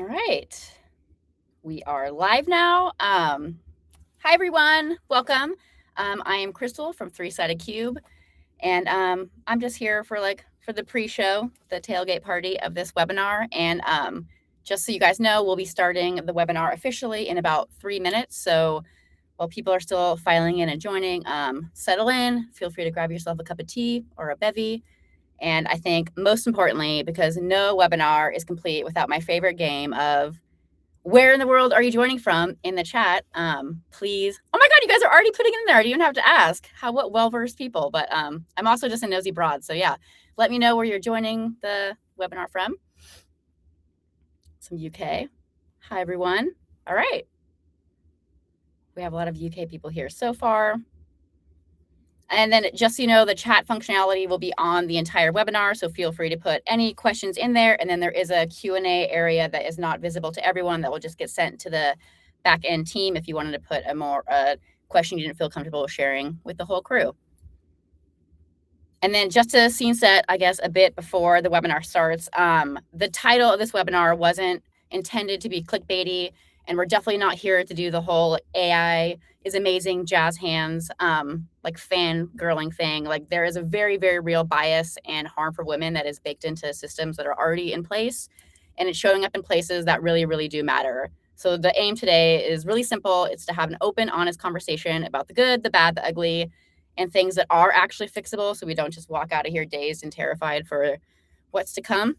All right. We are live now. Hi, everyone. Welcome. I am Crystal from Three-Sided Cube, and I'm just here for the pre-show, the tailgate party of this webinar. And just so you guys know, we'll be starting the webinar officially in about 3 minutes. So while people are still filing in and joining, settle in. Feel free to grab yourself a cup of tea or a bevy. And I think most importantly, because no webinar is complete without my favorite game of where in the world are you joining from in the chat? Please. Oh my God, you guys are already putting it in there. I didn't even have to ask. What well-versed people. But I'm also just a nosy broad. So yeah, let me know where you're joining the webinar from. Some UK. Hi, everyone. All right. We have a lot of UK people here so far. And then just so you know, the chat functionality will be on the entire webinar, so feel free to put any questions in there. And then there is a Q&A area that is not visible to everyone that will just get sent to the back-end team if you wanted to put a question you didn't feel comfortable sharing with the whole crew. And then just to scene set, I guess, a bit before the webinar starts, the title of this webinar wasn't intended to be clickbaity, and we're definitely not here to do the whole AI is amazing jazz hands like fangirling thing. Like, there is a very, very real bias and harm for women that is baked into systems that are already in place, and it's showing up in places that really, really do matter. So the aim today is really simple. It's to have an open, honest conversation about the good, the bad, the ugly, and things that are actually fixable, so we don't just walk out of here dazed and terrified for what's to come.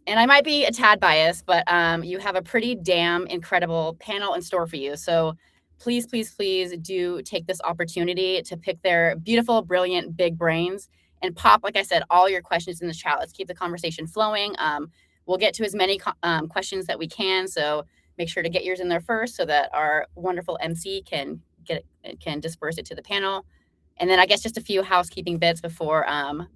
And I might be a tad biased, but you have a pretty damn incredible panel in store for you. So please, please, please do take this opportunity to pick their beautiful, brilliant, big brains and pop, like I said, all your questions in the chat. Let's keep the conversation flowing. We'll get to as many questions that we can, so make sure to get yours in there first so that our wonderful MC can disperse it to the panel. And then I guess just a few housekeeping bits before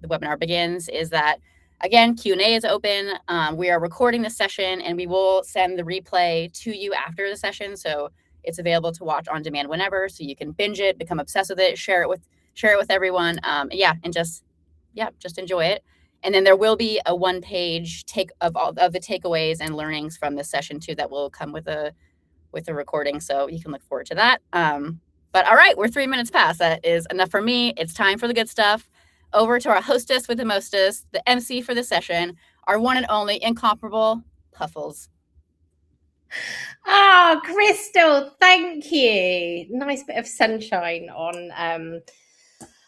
the webinar begins is that, again, Q&A is open. We are recording this session, and we will send the replay to you after the session, so it's available to watch on demand whenever, so you can binge it, become obsessed with it, share it with everyone. And just enjoy it. And then there will be a one-page of the takeaways and learnings from this session too that will come with a recording, so you can look forward to that. But all right, we're 3 minutes past. That is enough for me. It's time for the good stuff. Over to our hostess with the mostest, the MC for the session, our one and only incomparable Puffles. Ah, Crystal, thank you. Nice bit of sunshine on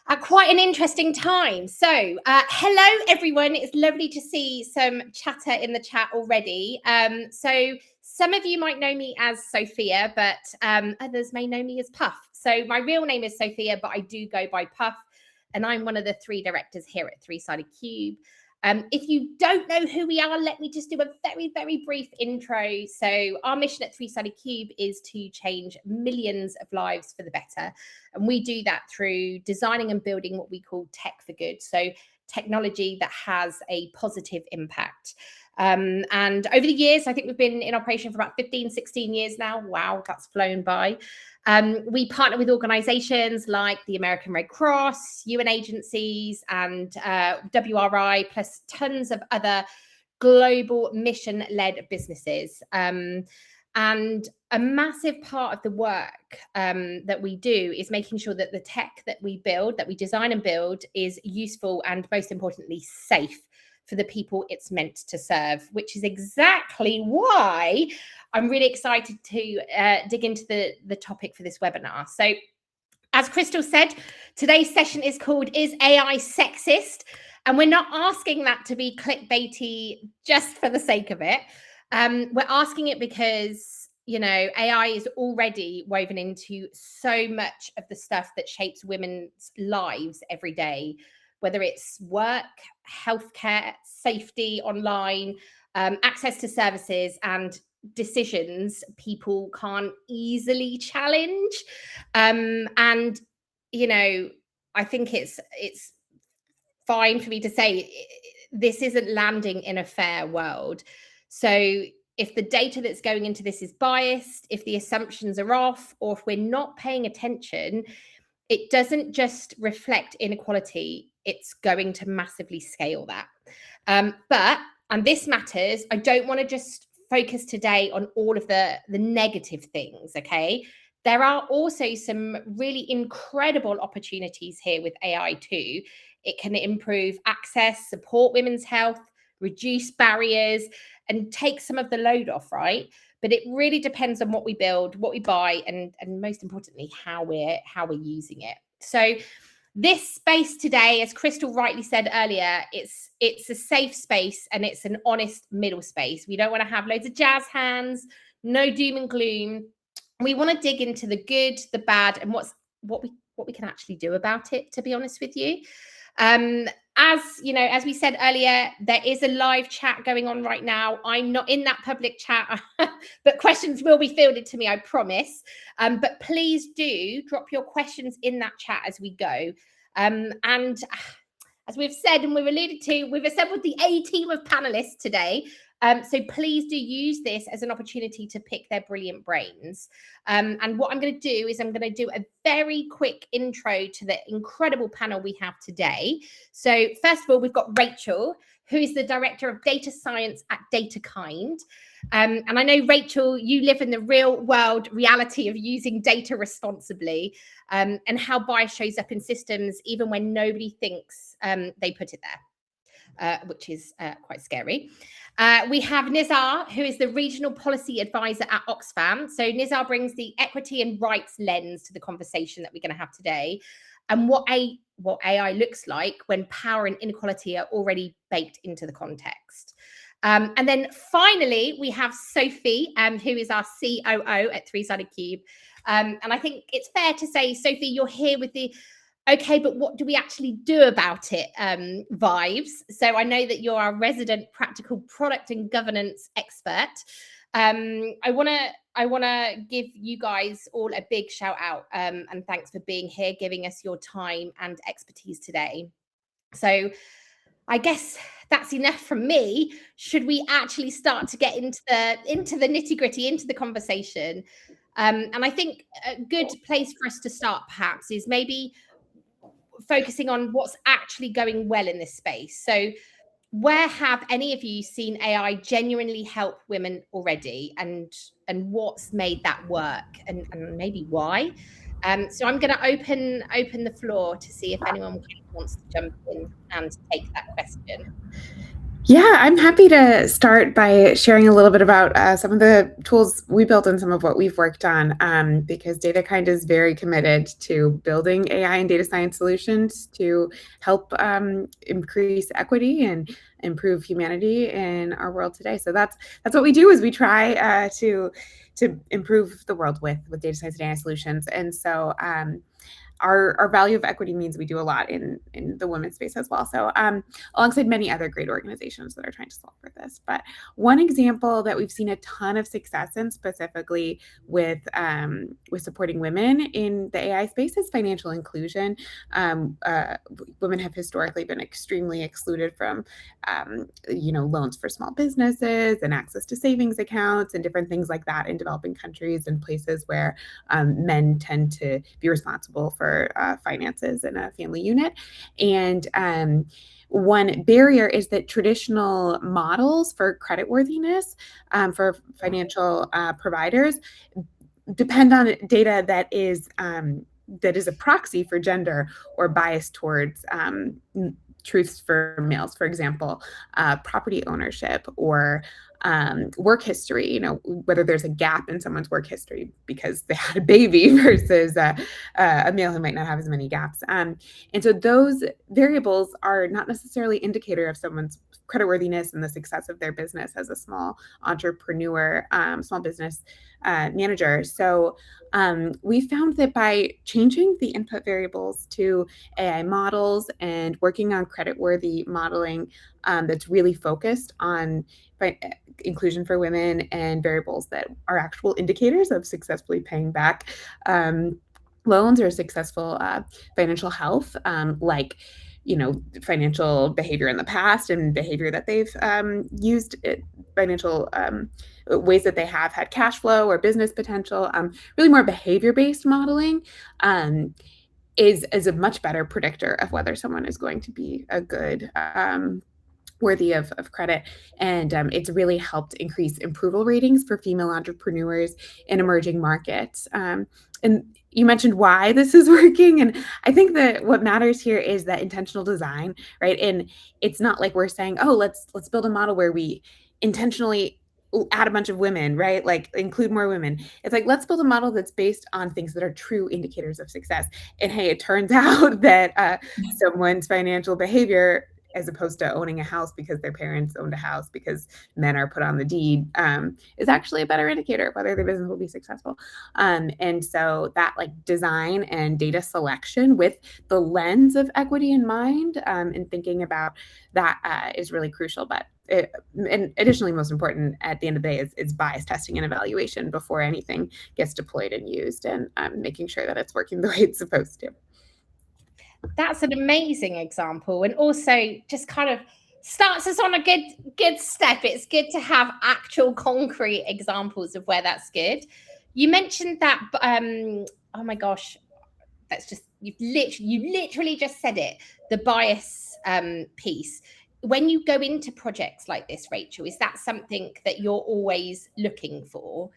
at quite an interesting time. So hello, everyone. It's lovely to see some chatter in the chat already. So some of you might know me as Sophia, but others may know me as Puff. So my real name is Sophia, but I do go by Puff, and I'm one of the 3 directors here at Three-Sided Cube. If you don't know who we are, let me just do a very, very brief intro. So our mission at Three-Sided Cube is to change millions of lives for the better. And we do that through designing and building what we call tech for good. So technology that has a positive impact. And over the years, I think we've been in operation for about 15, 16 years now. Wow, that's flown by. We partner with organizations like the American Red Cross, UN agencies, and WRI, plus tons of other global mission-led businesses. And a massive part of the work that we do is making sure that the tech that we build, that we design and build, is useful and, most importantly, safe for the people it's meant to serve, which is exactly why I'm really excited to dig into the topic for this webinar. So, as Crystal said, today's session is called Is AI Sexist? And we're not asking that to be clickbaity just for the sake of it. We're asking it because, you know, AI is already woven into so much of the stuff that shapes women's lives every day, whether it's work, healthcare, safety online, access to services, and decisions people can't easily challenge. And, you know, I think it's fine for me to say this isn't landing in a fair world. So if the data that's going into this is biased, if the assumptions are off, or if we're not paying attention, it doesn't just reflect inequality, it's going to massively scale that. But And this matters. I don't want to just focus today on all of the negative things, okay? There are also some really incredible opportunities here with AI too. It can improve access, support women's health, reduce barriers, and take some of the load off, right? But it really depends on what we build, what we buy, and most importantly, how we're using it. So this space today, as Crystal rightly said earlier, it's a safe space and it's an honest middle space. We don't want to have loads of jazz hands, no doom and gloom. We want to dig into the good, the bad, and what we can actually do about it, to be honest with you. As you know, as we said earlier, there is a live chat going on right now. I'm not in that public chat, but questions will be fielded to me, I promise. But please do drop your questions in that chat as we go. And as we've said and we've alluded to, we've assembled the A team of panelists today. So please do use this as an opportunity to pick their brilliant brains. And what I'm going to do is I'm going to do a very quick intro to the incredible panel we have today. So first of all, we've got Rachel, who is the Director of Data Science at DataKind. And I know, Rachel, you live in the real world reality of using data responsibly, and how bias shows up in systems even when nobody thinks they put it there, which is quite scary. We have Nizar, who is the Regional Policy Advisor at Oxfam. So Nizar brings the equity and rights lens to the conversation that we're going to have today, and what AI looks like when power and inequality are already baked into the context. And then finally, we have Sophie, who is our COO at Three-Sided Cube. And I think it's fair to say, Sophie, you're here with the okay, but what do we actually do about it vibes. So I know that you're our resident practical product and governance expert. I want to give you guys all a big shout out, and thanks for being here, giving us your time and expertise today. So I guess that's enough from me. Should we actually start to get into the nitty-gritty, into the conversation? And I think a good place for us to start perhaps is maybe focusing on what's actually going well in this space. So where have any of you seen AI genuinely help women already, and what's made that work, and maybe why? So I'm going to open the floor to see if anyone wants to jump in and take that question. Yeah, I'm happy to start by sharing a little bit about some of the tools we built and some of what we've worked on, because DataKind is very committed to building AI and data science solutions to help increase equity and improve humanity in our world today. So that's what we do, is we try to improve the world with data science and AI solutions. And so our value of equity means we do a lot in the women's space as well. So alongside many other great organizations that are trying to solve for this. But one example that we've seen a ton of success in, specifically with supporting women in the AI space, is financial inclusion. Women have historically been extremely excluded from loans for small businesses and access to savings accounts and different things like that in developing countries and places where men tend to be responsible for finances in a family unit. And one barrier is that traditional models for creditworthiness for financial providers depend on data that is a proxy for gender or biased towards truths for males. For example, property ownership or work history, whether there's a gap in someone's work history because they had a baby versus a male who might not have as many gaps. And so those variables are not necessarily indicator of someone's creditworthiness and the success of their business as a small entrepreneur, small business manager. So we found that by changing the input variables to AI models and working on creditworthy modeling that's really focused on inclusion for women and variables that are actual indicators of successfully paying back loans or successful financial health, like financial behavior in the past and behavior that they've used, financial ways that they have had cash flow or business potential, really more behavior-based modeling is a much better predictor of whether someone is going to be a good worthy of credit. And it's really helped increase approval ratings for female entrepreneurs in emerging markets. And you mentioned why this is working. And I think that what matters here is that intentional design, right? And it's not like we're saying, oh, let's build a model where we intentionally add a bunch of women, right? Like include more women. It's like, let's build a model that's based on things that are true indicators of success. And hey, it turns out that someone's financial behavior, as opposed to owning a house because their parents owned a house because men are put on the deed, is actually a better indicator of whether their business will be successful. And so that like design and data selection with the lens of equity in mind, and thinking about that is really crucial. But and additionally, most important at the end of the day is bias testing and evaluation before anything gets deployed and used, and making sure that it's working the way it's supposed to. That's an amazing example, and also just kind of starts us on a good step. It's good to have actual concrete examples of where that's good. You mentioned that oh my gosh, that's just you literally just said it, the bias piece. When you go into projects like this, Rachel, is that something that you're always looking for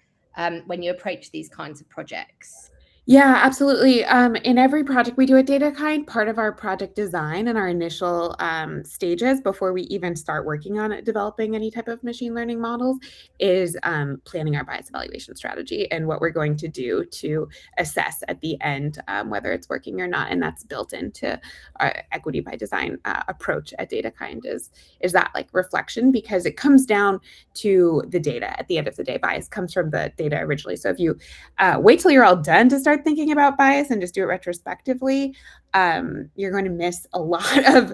when you approach these kinds of projects? Yeah, absolutely. In every project we do at DataKind, part of our project design and our initial stages before we even start working on developing any type of machine learning models is planning our bias evaluation strategy and what we're going to do to assess at the end whether it's working or not. And that's built into our equity by design approach at DataKind is that like reflection, because it comes down to the data at the end of the day. Bias comes from the data originally. So if you wait till you're all done to start thinking about bias and just do it retrospectively, you're going to miss a lot of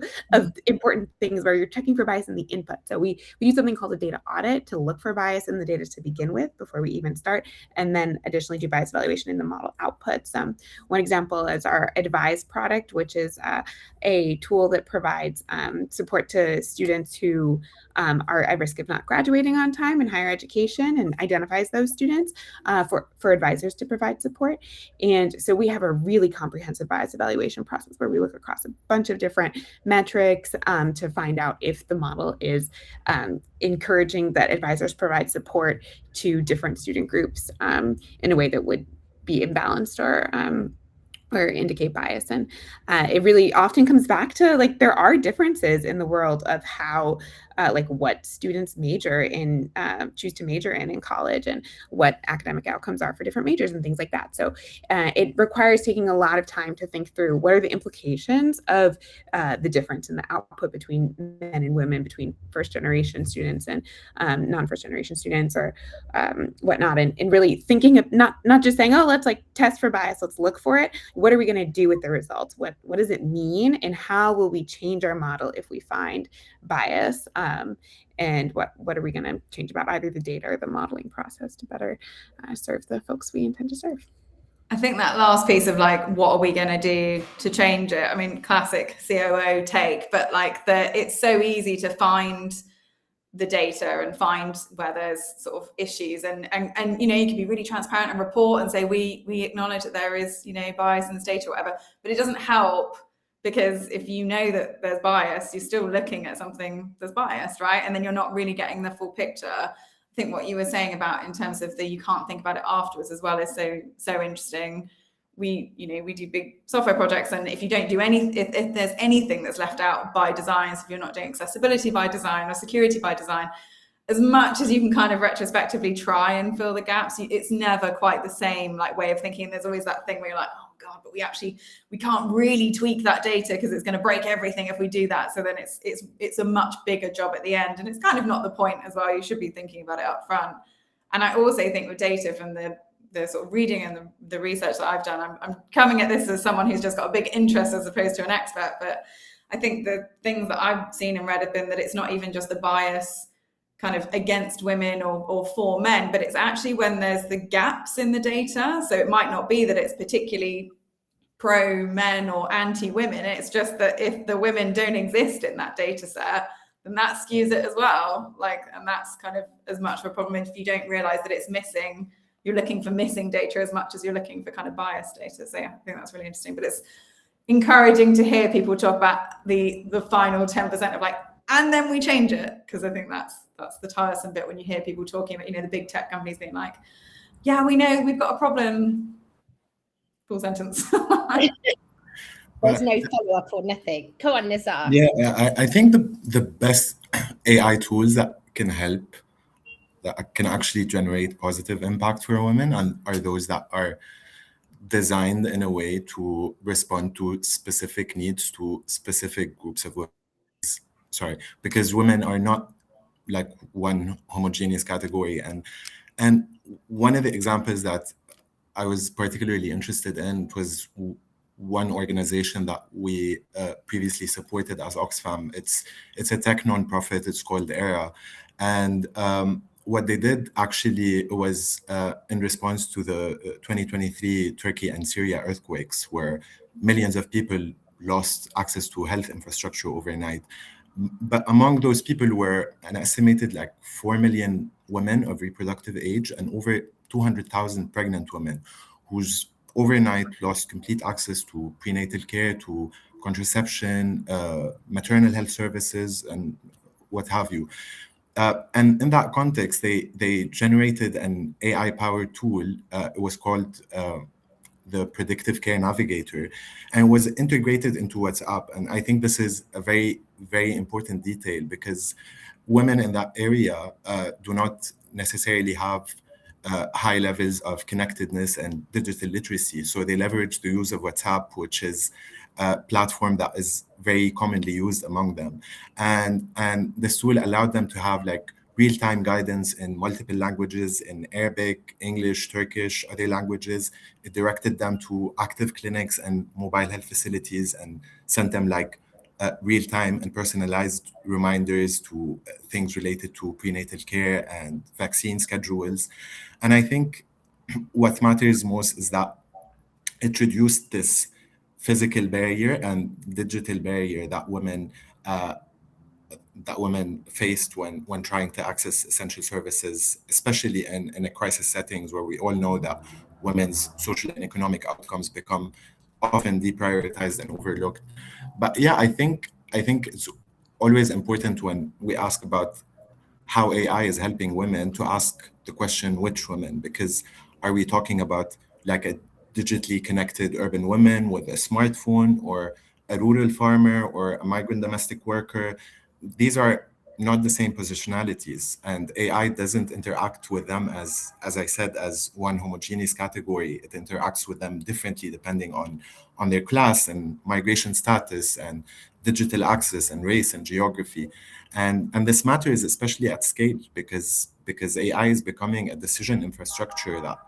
important things where you're checking for bias in the input. So we do something called a data audit to look for bias in the data to begin with before we even start, and then additionally do bias evaluation in the model outputs. One example is our Advise product, which is a tool that provides support to students who are at risk of not graduating on time in higher education, and identifies those students for advisors to provide support. And so we have a really comprehensive bias evaluation process where we look across a bunch of different metrics to find out if the model is encouraging that advisors provide support to different student groups in a way that would be imbalanced or indicate bias. And it really often comes back to like there are differences in the world of how like what students major in, choose to major in college, and what academic outcomes are for different majors and things like that. So it requires taking a lot of time to think through what are the implications of the difference in the output between men and women, between first generation students and non-first generation students or whatnot, and really thinking of not just saying, oh, let's like test for bias, let's look for it. What are we going to do with the results? What does it mean, and how will we change our model if we find bias? And what are we going to change about either the data or the modeling process to better serve the folks we intend to serve? I think that last piece of like, what are we going to do to change it? I mean, classic COO take, but like it's so easy to find the data and find where there's sort of issues, and you know, you can be really transparent and report and say we acknowledge that there is, you know, bias in this data or whatever, but it doesn't help, because if you know that there's bias, you're still looking at something that's biased, right? And then you're not really getting the full picture. I think what you were saying about in terms of you can't think about it afterwards as well is so interesting. We do big software projects, and if you don't do if there's anything that's left out by design, so if you're not doing accessibility by design or security by design, as much as you can kind of retrospectively try and fill the gaps, it's never quite the same like way of thinking. There's always that thing where you're like, oh God, but we can't really tweak that data because it's going to break everything if we do that. So then it's a much bigger job at the end, and it's kind of not the point as well. You should be thinking about it up front. And I also think with data, from the sort of reading and the research that I've done, I'm coming at this as someone who's just got a big interest as opposed to an expert, but I think the things that I've seen and read have been that it's not even just the bias kind of against women or for men, but it's actually when there's the gaps in the data. So it might not be that it's particularly pro men or anti women, it's just that if the women don't exist in that data set, then that skews it as well. Like, and that's kind of as much of a problem if you don't realize that it's missing. You're looking for missing data as much as you're looking for kind of biased data. So yeah, I think that's really interesting. But it's encouraging to hear people talk about the final 10% of like and then we change it, because I think that's the tiresome bit when you hear people talking about, the big tech companies being like, yeah, we know we've got a problem. Full sentence. There's no follow-up or nothing. Come on, Nizar. Yeah, I think the best AI tools that can help, that can actually generate positive impact for women, and are those that are designed in a way to respond to specific needs to specific groups of women. Sorry, because women are not like one homogeneous category. And one of the examples that I was particularly interested in was one organization that we previously supported as Oxfam. It's a tech nonprofit. It's called ERA, and what they did actually was in response to the 2023 Turkey and Syria earthquakes, where millions of people lost access to health infrastructure overnight. But among those people were an estimated like 4 million women of reproductive age and over 200,000 pregnant women whose overnight lost complete access to prenatal care, to contraception, maternal health services, and what have you. And in that context, they generated an AI-powered tool. It was called the Predictive Care Navigator, and was integrated into WhatsApp. And I think this is a very, very important detail, because women in that area do not necessarily have high levels of connectedness and digital literacy. So they leverage the use of WhatsApp, which is a platform that is very commonly used among them. And this tool allowed them to have like real-time guidance in multiple languages, in Arabic, English, Turkish, other languages. It directed them to active clinics and mobile health facilities and sent them like real-time and personalized reminders to things related to prenatal care and vaccine schedules. And I think what matters most is that it reduced this physical barrier and digital barrier that women faced when trying to access essential services, especially in a crisis settings where we all know that women's social and economic outcomes become often deprioritized and overlooked. But yeah, I think it's always important when we ask about how AI is helping women to ask the question, which women? Because are we talking about like a digitally connected urban woman with a smartphone, or a rural farmer, or a migrant domestic worker? These are not the same positionalities, and AI doesn't interact with them as I said, as one homogeneous category. It interacts with them differently depending on their class and migration status and digital access and race and geography. And this matters especially at scale, because AI is becoming a decision infrastructure that,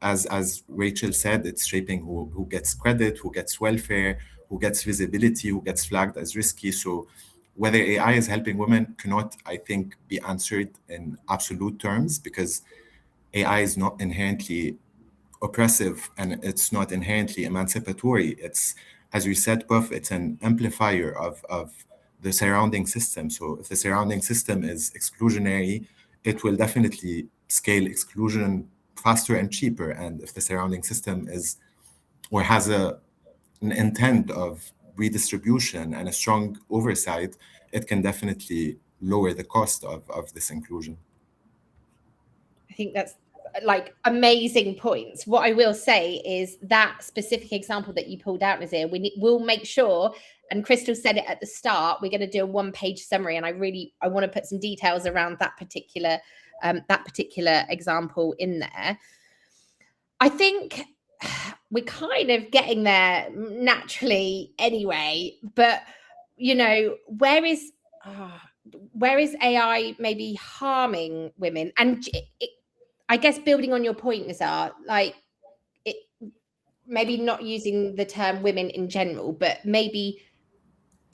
as Rachel said, it's shaping who gets credit, who gets welfare, who gets visibility, who gets flagged as risky. So whether AI is helping women cannot, I think, be answered in absolute terms, because AI is not inherently oppressive and it's not inherently emancipatory. It's, as we said, Puff, it's an amplifier of the surrounding system. So if the surrounding system is exclusionary, it will definitely scale exclusion faster and cheaper. And if the surrounding system is, or has an intent of redistribution and a strong oversight, it can definitely lower the cost of this inclusion. I think that's like amazing points. What I will say is that specific example that you pulled out, Nizar, we'll make sure, and Crystal said it at the start, we're going to do a one-page summary, and I want to put some details around that particular example in there. I think we're kind of getting there naturally anyway, but where is AI maybe harming women? And I guess building on your point, Nizar, like maybe not using the term women in general, but maybe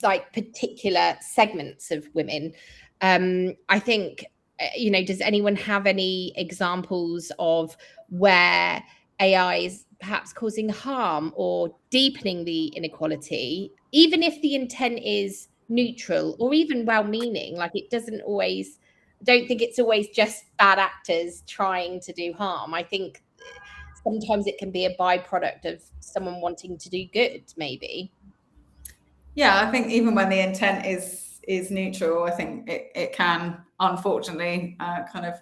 like particular segments of women. I think, does anyone have any examples of where AI is perhaps causing harm or deepening the inequality, even if the intent is neutral or even well-meaning? Like, it doesn't always, I don't think it's always just bad actors trying to do harm. I think sometimes it can be a byproduct of someone wanting to do good, maybe. Yeah, I think even when the intent is neutral, I think it can unfortunately kind of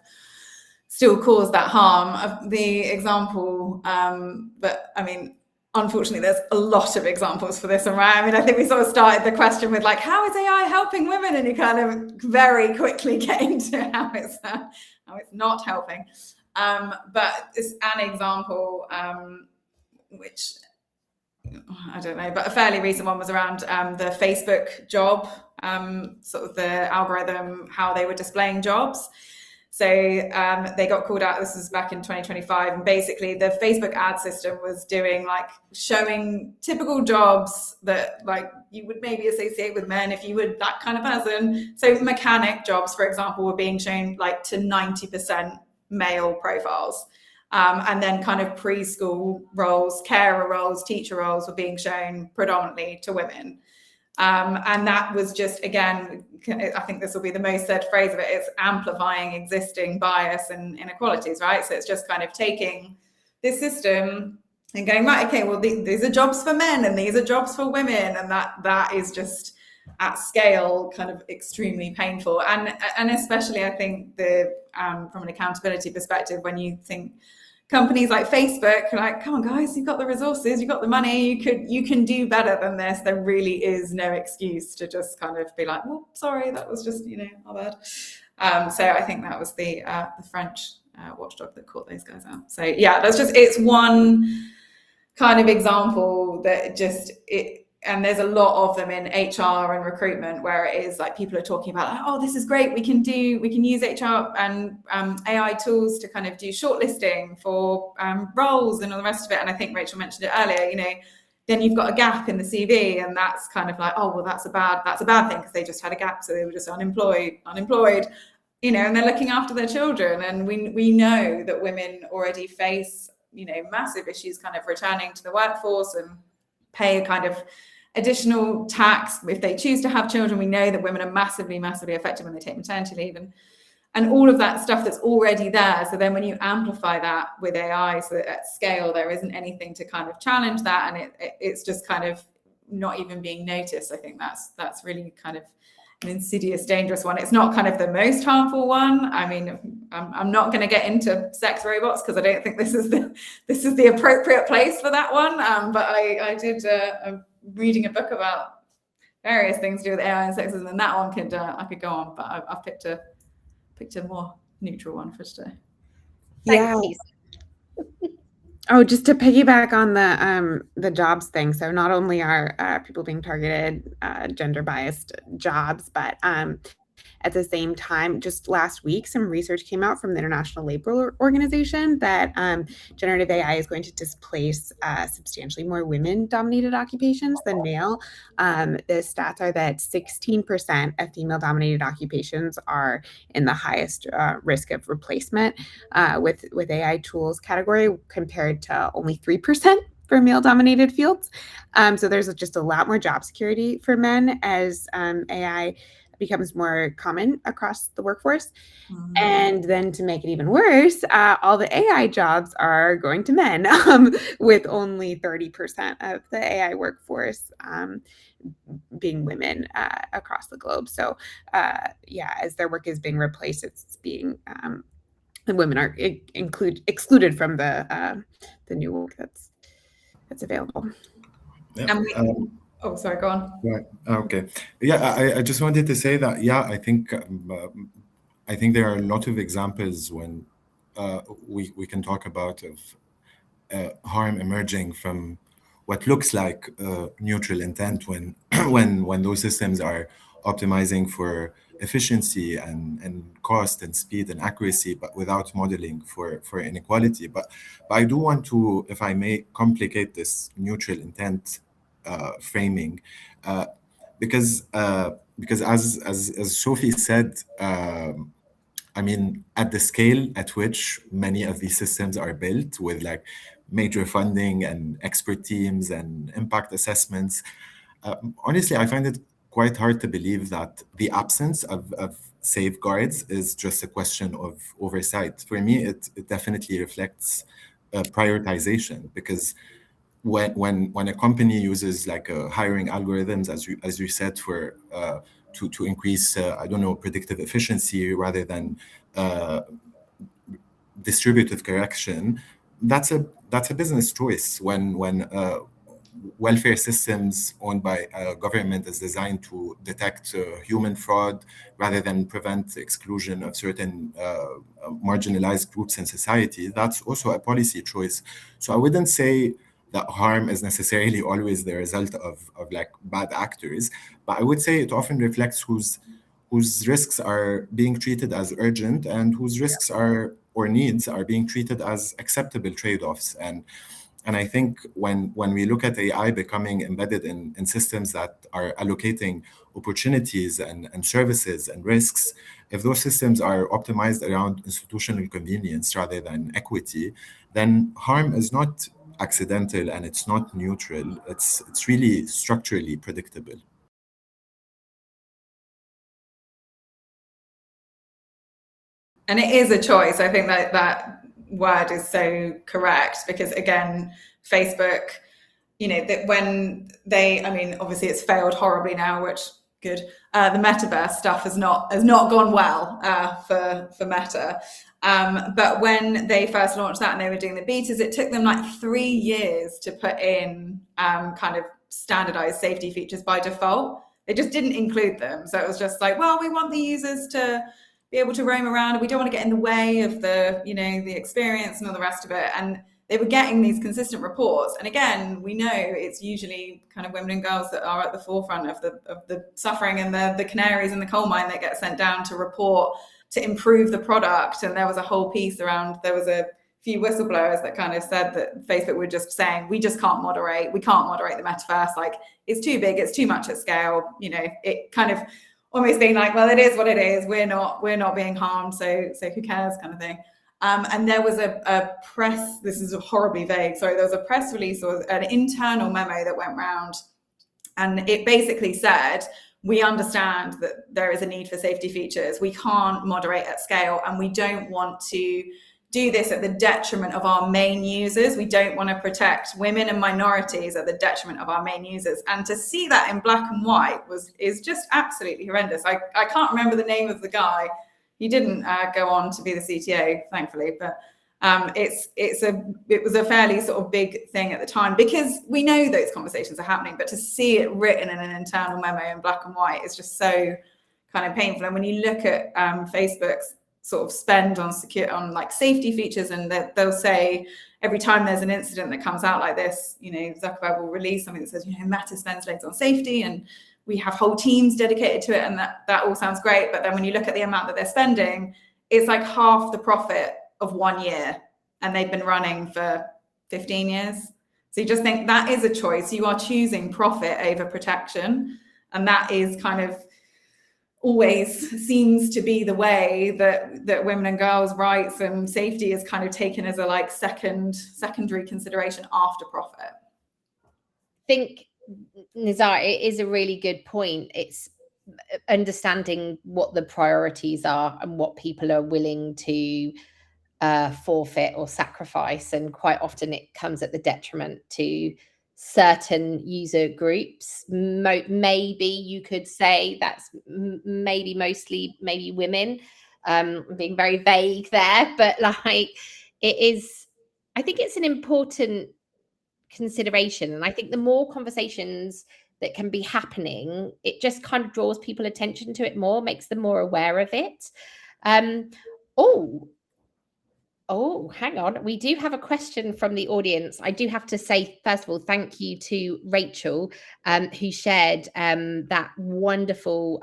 still cause that harm. The example, but I mean, unfortunately, there's a lot of examples for this, right? I mean, I think we sort of started the question with like, how is AI helping women? And you kind of very quickly get into how it's not helping. But it's an example, which I don't know, but a fairly recent one was around the Facebook job, sort of the algorithm, how they were displaying jobs. So they got called out. This was back in 2025, and basically the Facebook ad system was doing like showing typical jobs that like you would maybe associate with men if you were that kind of person. So mechanic jobs, for example, were being shown like to 90% male profiles. And then kind of preschool roles, carer roles, teacher roles were being shown predominantly to women. And that was just, again, I think this will be the most said phrase of it, it's amplifying existing bias and inequalities, right? So it's just kind of taking this system and going, right, okay, well, these are jobs for men and these are jobs for women. And that is just at scale kind of extremely painful. And especially, I think, from an accountability perspective, when you think companies like Facebook are like, come on guys, you've got the resources, you've got the money, you can do better than this. There really is no excuse to just kind of be like, well, sorry, that was just, our bad. So I think that was the French watchdog that caught those guys out. So yeah, it's one kind of example that and there's a lot of them in HR and recruitment where it is like people are talking about, oh, this is great. We can use HR and AI tools to kind of do shortlisting for roles and all the rest of it. And I think Rachel mentioned it earlier, then you've got a gap in the CV, and that's kind of like, oh, well, that's a bad thing because they just had a gap. So they were just unemployed, and they're looking after their children. And we know that women already face, massive issues kind of returning to the workforce and pay a kind of additional tax if they choose to have children. We know that women are massively affected when they take maternity leave and all of that stuff that's already there. So then when you amplify that with AI, so that at scale there isn't anything to kind of challenge that, and it's just kind of not even being noticed. I think that's really kind of an insidious, dangerous one. It's not kind of the most harmful one. I mean, I'm not going to get into sex robots because I don't think this is the appropriate place for that one. But I did reading a book about various things to do with AI and sexism, and that one I could go on, but I've picked a more neutral one for today. Yeah. Oh, just to piggyback on the jobs thing. So not only are people being targeted gender biased jobs, but at the same time, just last week, some research came out from the International Labor Organization that generative AI is going to displace substantially more women-dominated occupations than male. The stats are that 16% of female-dominated occupations are in the highest risk of replacement with AI tools category, compared to only 3% for male-dominated fields. So there's just a lot more job security for men as AI becomes more common across the workforce. And then to make it even worse, all the AI jobs are going to men, with only 30% of the AI workforce being women across the globe. So as their work is being replaced, it's being the women are excluded from the new work that's available. Yeah. Oh, sorry, go on. Right. Okay. Yeah, I just wanted to say that, I think there are a lot of examples when we can talk about of harm emerging from what looks like neutral intent when when those systems are optimizing for efficiency and cost and speed and accuracy, but without modeling for inequality. But I do want to, if I may, complicate this neutral intent framing, because as Sophie said, I mean, at the scale at which many of these systems are built, with like major funding and expert teams and impact assessments, honestly, I find it quite hard to believe that the absence of safeguards is just a question of oversight. For me, it definitely reflects prioritization, because when a company uses like hiring algorithms, as you said, for to increase, I don't know, predictive efficiency rather than distributive correction, that's a business choice. When welfare systems owned by government is designed to detect human fraud rather than prevent exclusion of certain marginalized groups in society, that's also a policy choice. So I wouldn't say that harm is necessarily always the result of like bad actors, but I would say it often reflects whose risks are being treated as urgent and whose risks are or needs are being treated as acceptable trade-offs. And I think when we look at AI becoming embedded in systems that are allocating opportunities and services and risks, if those systems are optimized around institutional convenience rather than equity, then harm is not accidental and it's not neutral. It's really structurally predictable. And it is a choice. I think that word is so correct, because again, Facebook, that when they, obviously it's failed horribly now, which good. The metaverse stuff has not gone well for Meta. But when they first launched that and they were doing the betas, it took them like 3 years to put in kind of standardized safety features by default. They just didn't include them. So it was just like, well, we want the users to be able to roam around, and we don't want to get in the way of the, the experience and all the rest of it. And they were getting these consistent reports. And again, we know it's usually kind of women and girls that are at the forefront of the suffering and the canaries in the coal mine that get sent down to report to improve the product. And there was a whole piece around, there was a few whistleblowers that kind of said that Facebook were just saying, we just can't moderate. We can't moderate the metaverse. Like, it's too big. It's too much at scale. It kind of almost being like, well, it is what it is. We're not being harmed. So who cares, kind of thing. And there was a press, this is horribly vague, sorry, there was a press release or an internal memo that went round, and it basically said, we understand that there is a need for safety features. We can't moderate at scale, and we don't want to do this at the detriment of our main users. We don't want to protect women and minorities at the detriment of our main users. And to see that in black and white is just absolutely horrendous. I can't remember the name of the guy. He didn't go on to be the CTO, thankfully, but it was a fairly sort of big thing at the time, because we know those conversations are happening, but to see it written in an internal memo in black and white is just so kind of painful. And when you look at Facebook's sort of spend on like safety features, and that they'll say every time there's an incident that comes out like this, Zuckerberg will release something that says, Meta spends loads on safety and we have whole teams dedicated to it, and that all sounds great. But then when you look at the amount that they're spending, it's like half the profit of 1 year, and they've been running for 15 years. So you just think that is a choice. You are choosing profit over protection, and that is kind of always seems to be the way that women and girls' rights and safety is kind of taken as a like secondary consideration after profit. I think, Nizar, it is a really good point. It's understanding what the priorities are and what people are willing to forfeit or sacrifice, and quite often it comes at the detriment to certain user groups. Maybe you could say that's maybe mostly maybe women. Being very vague there, but like it is, I think it's an important consideration. And I think the more conversations that can be happening, it just kind of draws people attention to it more, makes them more aware of it. Oh, hang on. We do have a question from the audience. I do have to say, first of all, thank you to Rachel, who shared that wonderful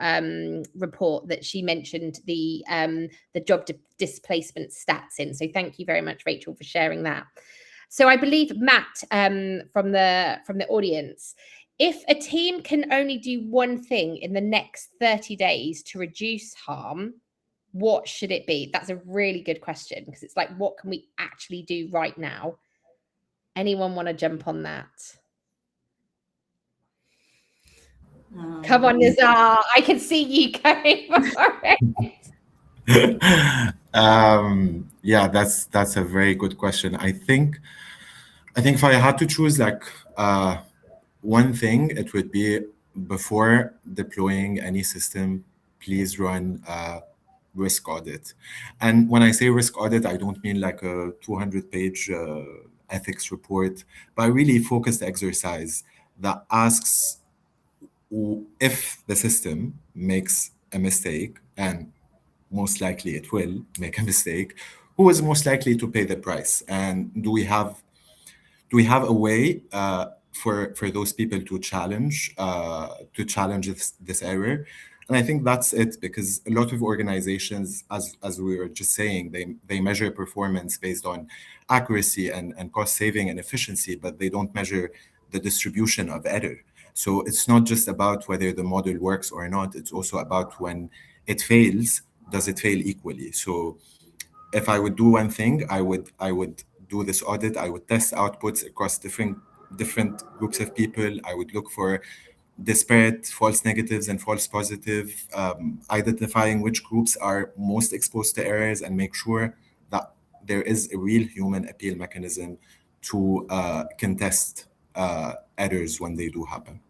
report that she mentioned the job displacement stats in. So thank you very much, Rachel, for sharing that. So I believe Matt from the audience, if a team can only do one thing in the next 30 days to reduce harm, what should it be? That's a really good question, because it's like, what can we actually do right now? Anyone want to jump on that? Come on, Nizar. I can see you going for it. Yeah, that's a very good question. I think if I had to choose like one thing, it would be before deploying any system, please run a risk audit. And when I say risk audit, I don't mean like a 200-page ethics report, but a really focused exercise that asks if the system makes a mistake, and most likely it will make a mistake, who is most likely to pay the price? And do we have a way for those people to challenge this error? And I think that's it, because a lot of organizations, as we were just saying, they measure performance based on accuracy and cost saving and efficiency, but they don't measure the distribution of error. So it's not just about whether the model works or not, it's also about when it fails, does it fail equally? So if I would do one thing, I would do this audit. I would test outputs across different groups of people. I would look for disparate false negatives and false positive, identifying which groups are most exposed to errors, and make sure that there is a real human appeal mechanism to contest errors when they do happen.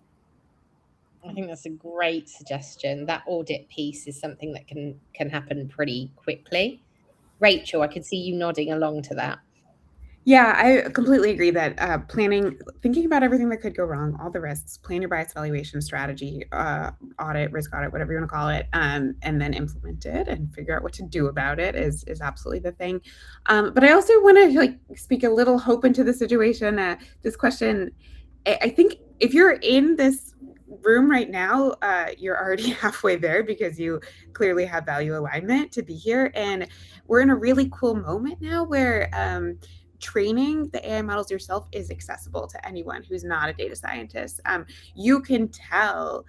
I think that's a great suggestion. That audit piece is something that can happen pretty quickly. Rachel, I could see you nodding along to that. Yeah, I completely agree that thinking about everything that could go wrong, all the risks, plan your bias evaluation strategy, audit, risk audit, whatever you want to call it, and then implement it and figure out what to do about it is absolutely the thing. But I also want to speak a little hope into the situation. This question, I think if you're in this room right now, you're already halfway there, because you clearly have value alignment to be here. And we're in a really cool moment now where training the AI models yourself is accessible to anyone who's not a data scientist. You can tell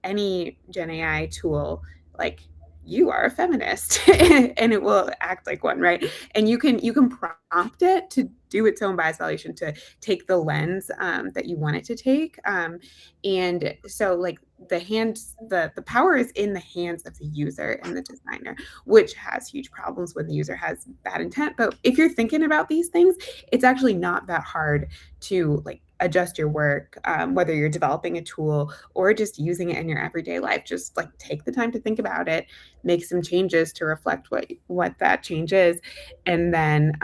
any Gen AI tool, like, you are a feminist, and it will act like one, right? And you can prompt it to do its own bias evaluation, to take the lens that you want it to take. And so, like, the power is in the hands of the user and the designer, which has huge problems when the user has bad intent. But if you're thinking about these things, it's actually not that hard to adjust your work, whether you're developing a tool or just using it in your everyday life. Just take the time to think about it, make some changes to reflect what that change is. And then,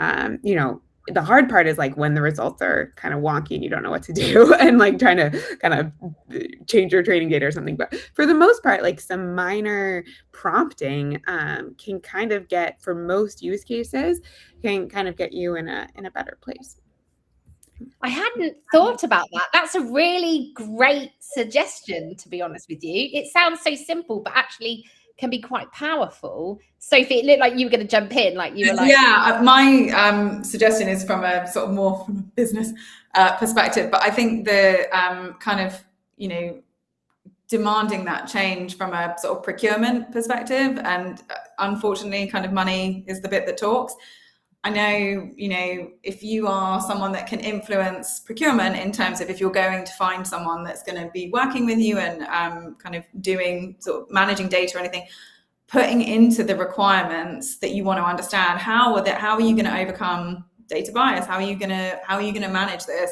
the hard part is when the results are kind of wonky and you don't know what to do, and trying to kind of change your training data or something. But for the most part, some minor prompting can kind of get, for most use cases, can kind of get you in a better place. I hadn't thought about that. That's a really great suggestion, to be honest with you. It sounds so simple, but actually can be quite powerful. Sophie, it looked like you were going to jump in, you were yeah, my suggestion is from a sort of more from a business perspective, but I think the kind of demanding that change from a sort of procurement perspective, and unfortunately kind of money is the bit that talks. I know, if you are someone that can influence procurement in terms of if you're going to find someone that's going to be working with you and kind of doing sort of managing data or anything, putting into the requirements that you want to understand how are you going to overcome data bias? How are you going to manage this?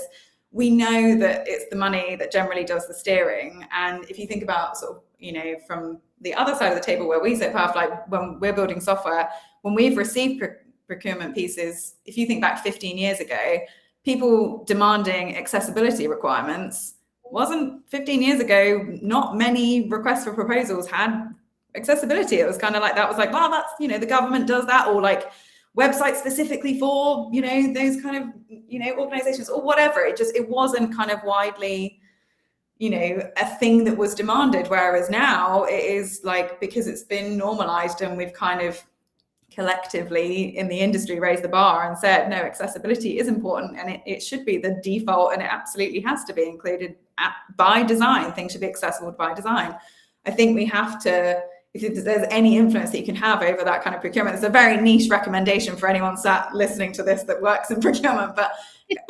We know that it's the money that generally does the steering. And if you think about sort of, from the other side of the table where we sit, when we're building software, when we've received procurement pieces, if you think back 15 years ago, people demanding accessibility requirements wasn't 15 years ago. Not many requests for proposals had accessibility. It was kind of that was well, that's, the government does that, or websites specifically for, those kind of, organizations or whatever. It wasn't kind of widely, a thing that was demanded. Whereas now it is because it's been normalized and we've kind of collectively in the industry raised the bar and said, no, accessibility is important, and it should be the default, and it absolutely has to be included by design. Things should be accessible by design. I think we have to, if there's any influence that you can have over that kind of procurement, it's a very niche recommendation for anyone sat listening to this that works in procurement, but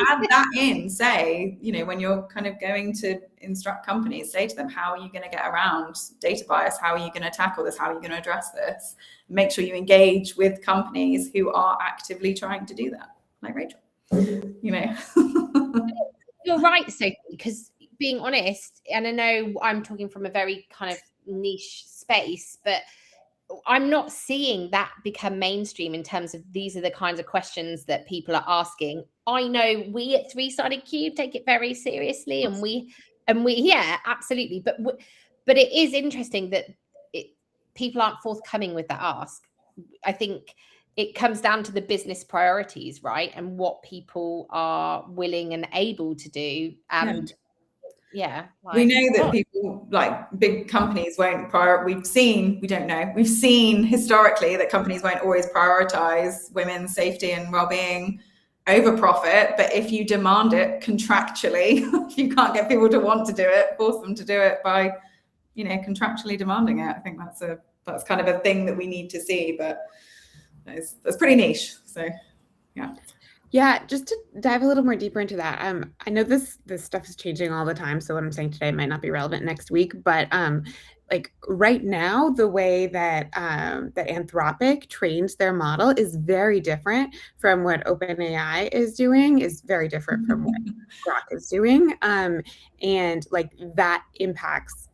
add that in, say, when you're kind of going to instruct companies, say to them, how are you going to get around data bias? How are you going to tackle this? How are you going to address this? Make sure you engage with companies who are actively trying to do that, like Rachel. You're right, Sophie, because being honest, and I know I'm talking from a very kind of niche space, but I'm not seeing that become mainstream in terms of these are the kinds of questions that people are asking. I know we at Three-Sided Cube take it very seriously, and we yeah, absolutely. But it is interesting that people aren't forthcoming with that ask. I think it comes down to the business priorities, right, and what people are willing and able to do. And yeah, we know that people, like big companies, won't we've seen historically that companies won't always prioritize women's safety and well-being over profit. But if you demand it contractually, if you can't get people to want to do it, force them to do it by, contractually demanding it. I think that's kind of a thing that we need to see, but that's pretty niche. So yeah. Yeah, just to dive a little more deeper into that. I know this stuff is changing all the time, so what I'm saying today might not be relevant next week. But like right now, the way that that Anthropic trains their model is very different from what OpenAI is doing. Is very different from what Grok is doing, and like that impacts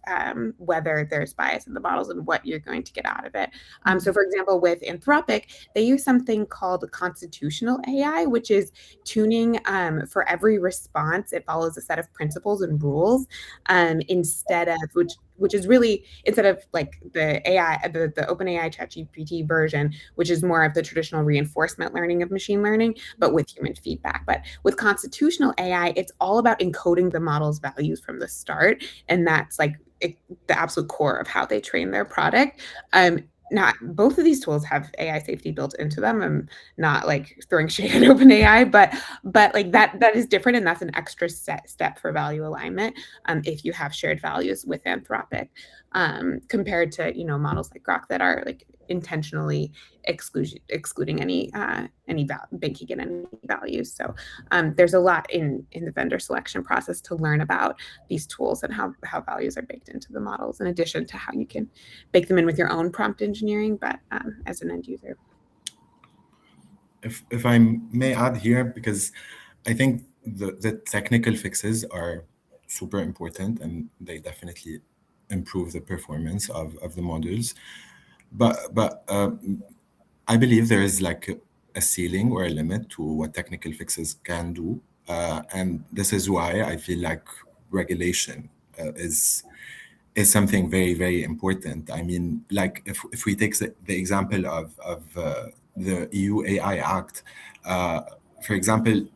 whether there's bias in the models and what you're going to get out of it. So, for example, with Anthropic, they use something called constitutional AI, which is tuning for every response. It follows a set of principles and rules instead of which is really, instead of like the AI, the OpenAI ChatGPT version, which is more of the traditional reinforcement learning of machine learning, but with human feedback. But with constitutional AI, it's all about encoding the model's values from the start. And that's like the absolute core of how they train their product. Not both of these tools have AI safety built into them. I'm not like throwing shade at OpenAI, but like that is different, and that's an extra step for value alignment if you have shared values with Anthropic, compared to models like Grok that are like intentionally excluding any banking in any values. So there's a lot in the vendor selection process to learn about these tools and how values are baked into the models, in addition to how you can bake them in with your own prompt engineering, but as an end user. If I may add here, because I think the technical fixes are super important and they definitely improve the performance of the models. But I believe there is like a ceiling or a limit to what technical fixes can do. And this is why I feel like regulation is something very, very important. I mean, like if we take the example of the EU AI Act, for example,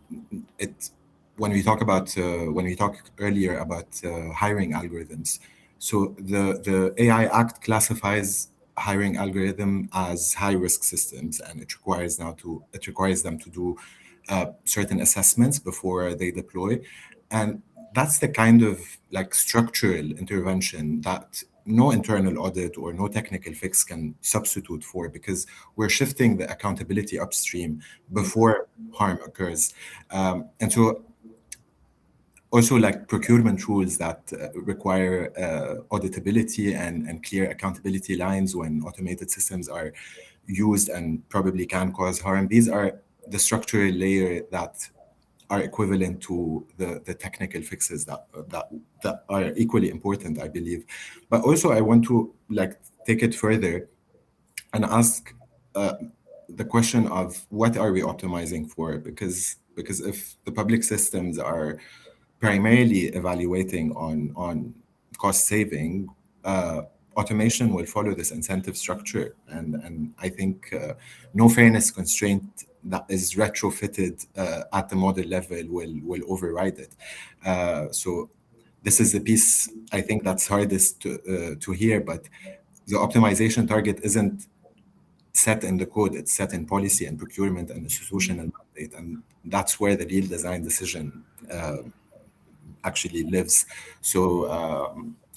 when we talked earlier about hiring algorithms, so the AI Act classifies hiring algorithm as high risk systems, and it requires them to do certain assessments before they deploy. And that's the kind of like structural intervention that no internal audit or no technical fix can substitute for, because we're shifting the accountability upstream before harm occurs. And so also like procurement rules that require auditability and clear accountability lines when automated systems are used and probably can cause harm. These are the structural layer that are equivalent to the technical fixes that are equally important, I believe. But also I want to like take it further and ask the question of what are we optimizing for? Because if the public systems are primarily evaluating on cost saving, automation will follow this incentive structure, and I think no fairness constraint that is retrofitted at the model level will override it. So this is the piece I think that's hardest to hear, but the optimization target isn't set in the code, it's set in policy and procurement and institutional mandate, and that's where the real design decision actually lives. So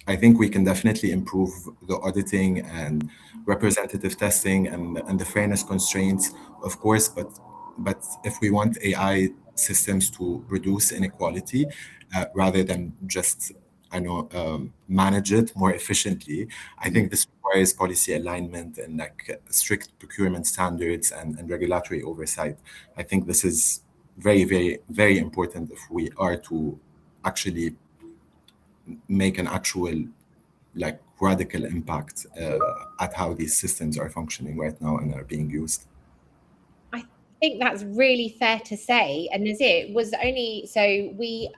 I think we can definitely improve the auditing and representative testing and the fairness constraints, of course, but if we want AI systems to reduce inequality rather than just manage it more efficiently, I think this requires policy alignment and like strict procurement standards and regulatory oversight. I think this is very, very, very important if we are to actually make an actual like radical impact at how these systems are functioning right now and are being used. I think that's really fair to say. And Nizar, was only so we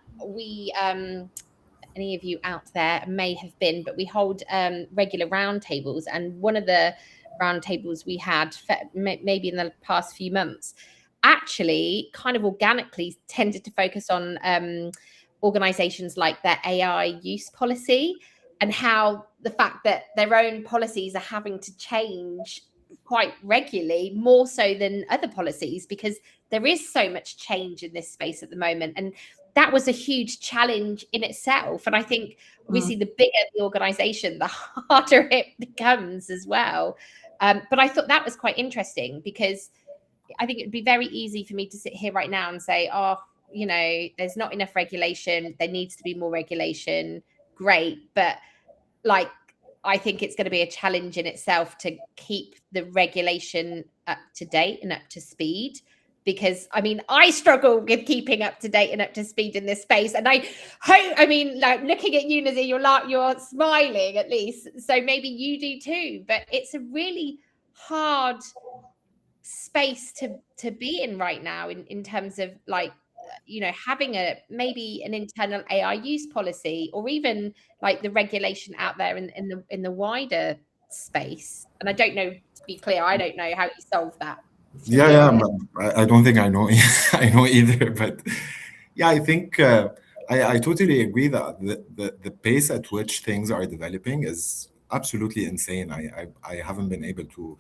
any of you out there may have been, but we hold regular roundtables, and one of the roundtables we had maybe in the past few months actually kind of organically tended to focus on organizations like their AI use policy, and how the fact that their own policies are having to change quite regularly, more so than other policies, because there is so much change in this space at the moment. And that was a huge challenge in itself. And I think obviously the bigger the organization, the harder it becomes as well. But I thought that was quite interesting, because I think it'd be very easy for me to sit here right now and say, oh, you know, there's not enough regulation, there needs to be more regulation. Great. But like, I think it's going to be a challenge in itself to keep the regulation up to date and up to speed, because I mean, I struggle with keeping up to date and up to speed in this space. And I hope, I mean, like looking at you, Nizar, you're smiling at least. So maybe you do too, but it's a really hard space to be in right now in terms of like, you know, having maybe an internal AI use policy, or even like the regulation out there in the wider space. And I don't know, to be clear, I don't know how you solve that. I don't think I know I know either, but yeah, I think I totally agree that the pace at which things are developing is absolutely insane. I haven't been able to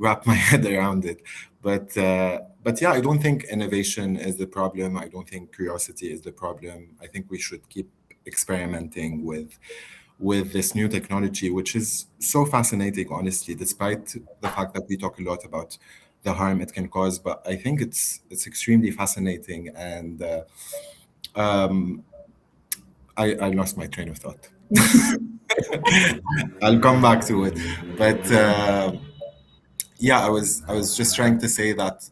wrap my head around it, but yeah, I don't think innovation is the problem. I don't think curiosity is the problem. I think we should keep experimenting with this new technology, which is so fascinating, honestly, despite the fact that we talk a lot about the harm it can cause. But I think it's extremely fascinating, and I lost my train of thought. I'll come back to it, but yeah, I was just trying to say that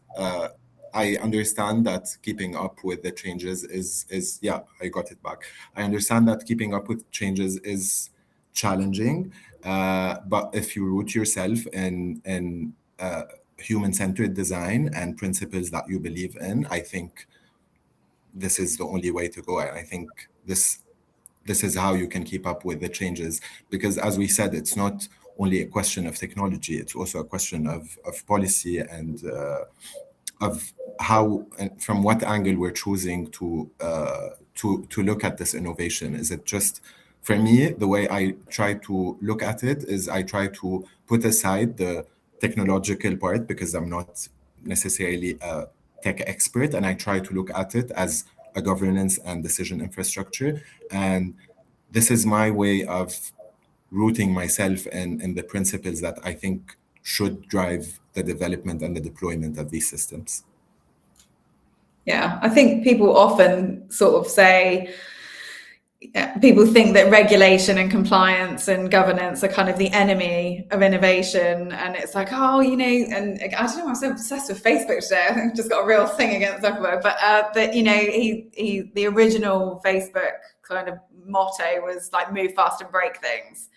I understand that keeping up with the changes is yeah, I got it back. I understand that keeping up with changes is challenging, but if you root yourself in human-centered design and principles that you believe in, I think this is the only way to go. I think this is how you can keep up with the changes, because as we said, it's not only a question of technology, it's also a question of policy and of how and from what angle we're choosing to look at this innovation. Is it just, for me, the way I try to look at it is I try to put aside the technological part, because I'm not necessarily a tech expert, and I try to look at it as a governance and decision infrastructure. And this is my way of rooting myself in the principles that I think should drive the development and the deployment of these systems. Yeah, I think people often sort of say, people think that regulation and compliance and governance are kind of the enemy of innovation. And it's like, oh, you know, and I don't know, I'm so obsessed with Facebook today. I think I've just got a real thing against Zuckerberg. But you know, he the original Facebook kind of motto was like, move fast and break things,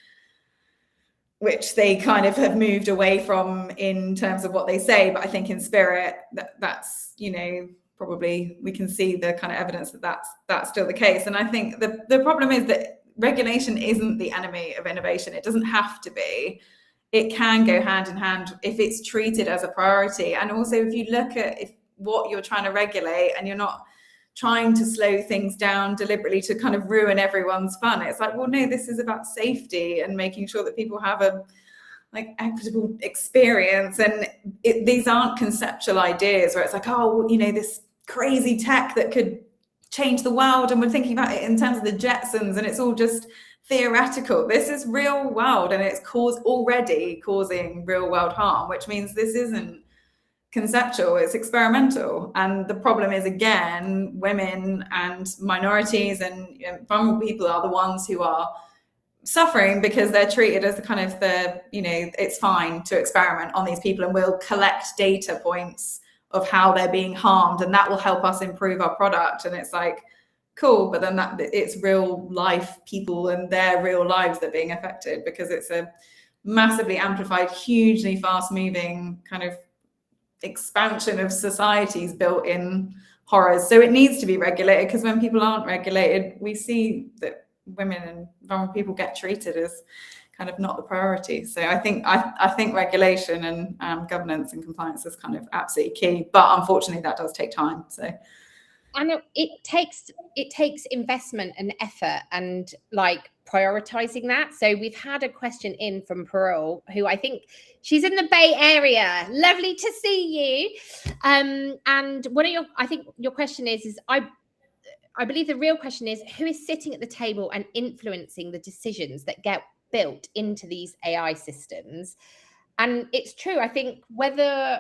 which they kind of have moved away from in terms of what they say. But I think in spirit, that's, you know, probably we can see the kind of evidence that that's still the case. And I think the problem is that regulation isn't the enemy of innovation. It doesn't have to be. It can go hand in hand if it's treated as a priority. And also if you look at what you're trying to regulate and you're not trying to slow things down deliberately to kind of ruin everyone's fun. It's like, well, no, this is about safety and making sure that people have a like equitable experience. And these aren't conceptual ideas where it's like, oh, well, you know, this crazy tech that could change the world, and we're thinking about it in terms of the Jetsons, and it's all just theoretical. This is real world, and it's already causing real world harm, which means this isn't conceptual, it's experimental. And the problem is, again, women and minorities and vulnerable people are the ones who are suffering, because they're treated as the kind of the, you know, it's fine to experiment on these people and we'll collect data points of how they're being harmed, and that will help us improve our product. And it's like, cool, but then that it's real life people and their real lives that are being affected, because it's a massively amplified, hugely fast moving kind of expansion of society's built-in horrors. So it needs to be regulated, because when people aren't regulated, we see that women and vulnerable people get treated as kind of not the priority. So I think regulation and governance and compliance is kind of absolutely key, but unfortunately that does take time. So I know it takes investment and effort and like prioritizing that. So we've had a question in from Pearl, who I think she's in the Bay Area. Lovely to see you. And I think your question is I believe the real question is, who is sitting at the table and influencing the decisions that get built into these AI systems? And it's true. I think whether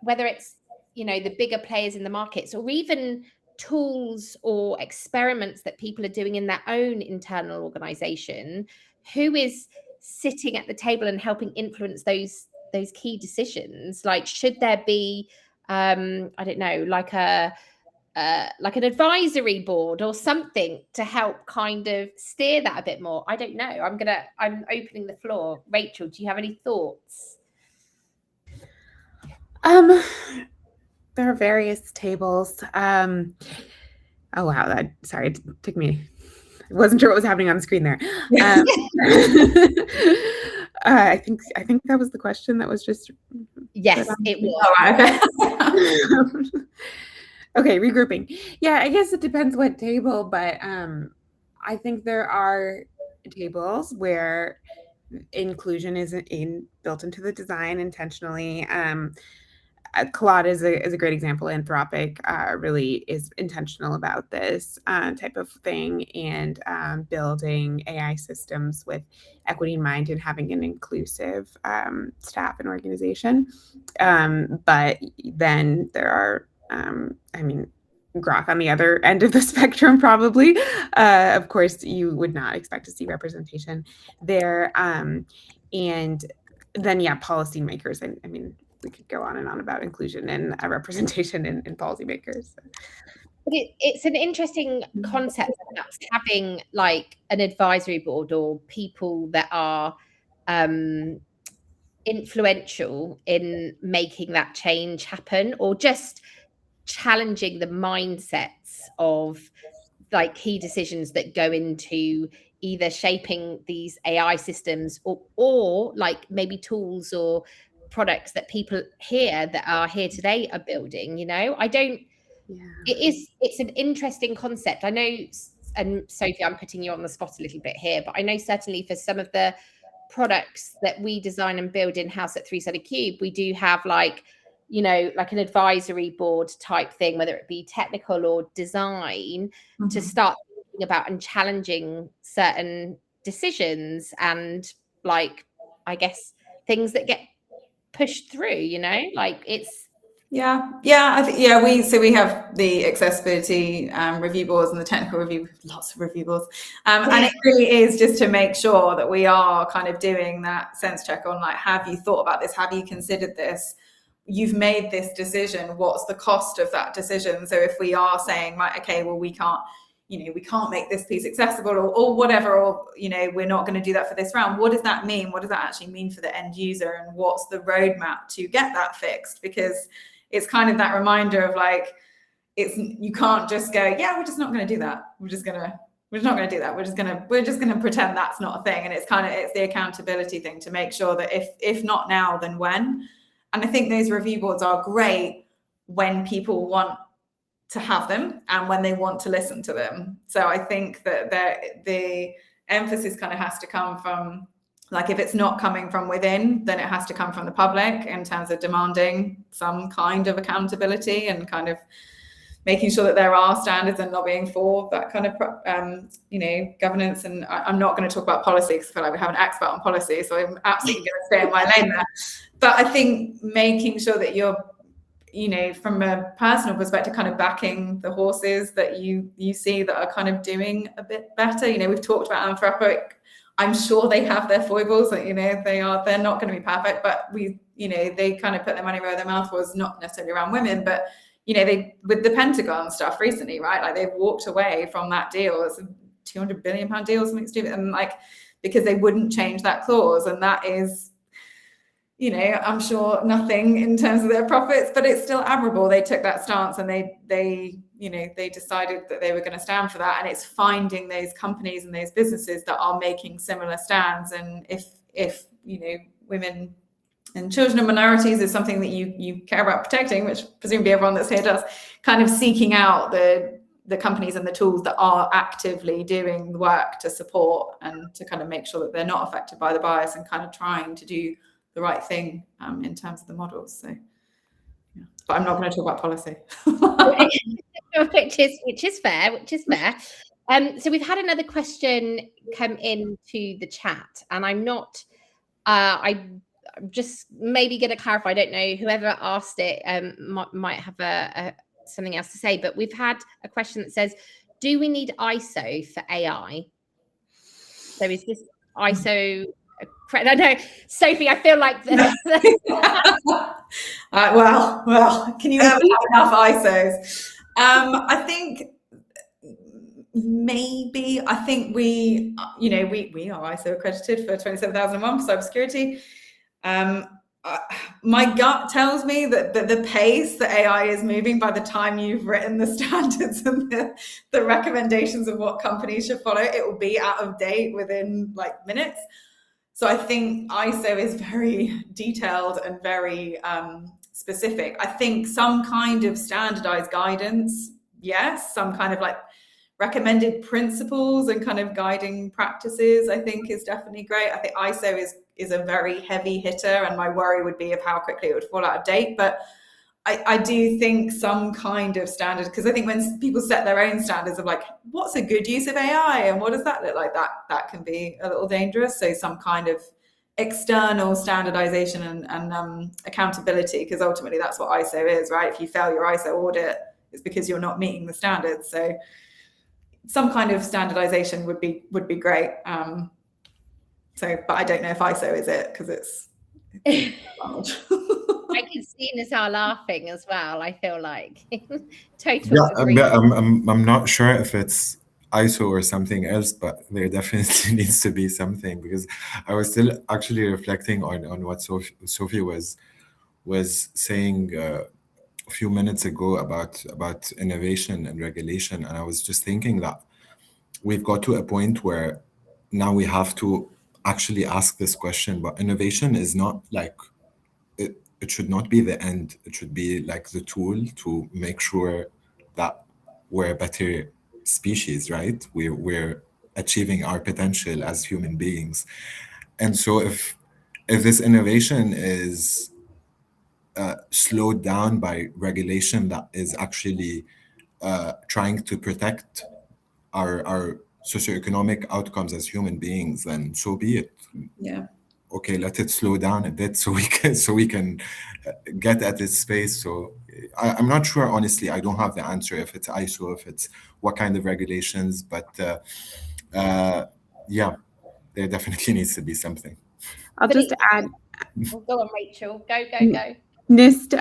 it's, you know, the bigger players in the markets, or even tools or experiments that people are doing in their own internal organization, who is sitting at the table and helping influence those key decisions? Like, should there be I don't know, like an advisory board or something to help kind of steer that a bit more? I don't know. I'm opening the floor. Rachel, do you have any thoughts? There are various tables. Oh wow, sorry, it took me. I wasn't sure what was happening on the screen there. I think that was the question that was just. Yes, it was. Okay, regrouping. Yeah, I guess it depends what table, but I think there are tables where inclusion is built into the design intentionally. Claude is a great example. Anthropic really is intentional about this type of thing, and building AI systems with equity in mind and having an inclusive staff and organization. But then there are, Grok on the other end of the spectrum, probably. Of course, you would not expect to see representation there. And then, policymakers. I mean, we could go on and on about inclusion and representation in policymakers. But it's an interesting concept, perhaps, having like an advisory board or people that are influential in making that change happen, or just challenging the mindsets of like key decisions that go into either shaping these AI systems or like maybe tools or products that people here that are here today are building. You know, it's an interesting concept. I know, and Sophie, I'm putting you on the spot a little bit here, but I know certainly for some of the products that we design and build in-house at Three-Sided Cube, we do have like, you know, like an advisory board type thing, whether it be technical or design, to start thinking about and challenging certain decisions and like, I guess, things that get pushed through, you know, like it's. We have the accessibility review boards and the technical review, lots of review boards, and it really is just to make sure that we are kind of doing that sense check on like, have you thought about this? Have you considered this? You've made this decision. What's the cost of that decision? So if we are saying, right, okay, well, we can't make this piece accessible or whatever, or, you know, we're not going to do that for this round. What does that mean? What does that actually mean for the end user? And what's the roadmap to get that fixed? Because it's kind of that reminder of like, you can't just go, yeah, we're just not going to do that. We're not going to do that. We're just going to pretend that's not a thing. And it's the accountability thing to make sure that if not now, then when. And I think those review boards are great when people want to have them and when they want to listen to them. So I think that the emphasis kind of has to come from, like, if it's not coming from within, then it has to come from the public in terms of demanding some kind of accountability and kind of making sure that there are standards and lobbying for that kind of, governance. And I'm not going to talk about policy because I feel like we have an expert on policy, so I'm absolutely going to stay in my lane there. But I think making sure that you're, from a personal perspective, kind of backing the horses that you see that are kind of doing a bit better. We've talked about Anthropic. I'm sure they have their foibles, that, they're not going to be perfect, but they kind of put their money where their mouth was, not necessarily around women, but you know, they, with the Pentagon stuff recently, right? Like they've walked away from that deal. It's a £200 billion deal, something stupid. And like, because they wouldn't change that clause. And that is, you know, I'm sure nothing in terms of their profits, but it's still admirable. They took that stance and they, you know, they decided that they were going to stand for that. And it's finding those companies and those businesses that are making similar stands. And if, you know, women and children and minorities is something that you care about protecting, which presumably everyone that's here does, kind of seeking out the companies and the tools that are actively doing the work to support and to kind of make sure that they're not affected by the bias and kind of trying to do the right thing in terms of the models. So, yeah. But I'm not going to talk about policy. which is fair. So we've had another question come into the chat, and I'm not. I'm just maybe going to clarify. I don't know. Whoever asked it might have something else to say. But we've had a question that says, "Do we need ISO for AI?" So is this ISO? I know, Sophie, I feel like well, can you have enough ISOs? I think maybe, I think we are ISO accredited for 27001 for cybersecurity. My gut tells me that the pace that AI is moving, by the time you've written the standards and the recommendations of what companies should follow, it will be out of date within like minutes. So I think ISO is very detailed and very specific. I think some kind of standardized guidance, yes, some kind of like recommended principles and kind of guiding practices, I think is definitely great. I think ISO is a very heavy hitter, and my worry would be of how quickly it would fall out of date. But I do think some kind of standard, because I think when people set their own standards of like, what's a good use of AI and what does that look like, that can be a little dangerous. So some kind of external standardization and accountability, because ultimately that's what ISO is, right? If you fail your ISO audit, it's because you're not meeting the standards. So some kind of standardization would be great. But I don't know if ISO is it, because it's large. I can see Nizar laughing as well. I feel like total. Yeah, I'm not sure if it's ISO or something else, but there definitely needs to be something, because I was still actually reflecting on what Sophie was saying a few minutes ago about innovation and regulation, and I was just thinking that we've got to a point where now we have to actually ask this question. But innovation is not like it should not be the end. It should be like the tool to make sure that we're a better species, right? We're achieving our potential as human beings. And so if this innovation is slowed down by regulation that is actually trying to protect our socioeconomic outcomes as human beings, then so be it. Yeah. Okay, let it slow down a bit so we can get at its space. So I'm not sure, honestly. I don't have the answer if it's ISO, if it's what kind of regulations, but yeah, there definitely needs to be something. I'll just add. Go on, Rachel. Go. NIST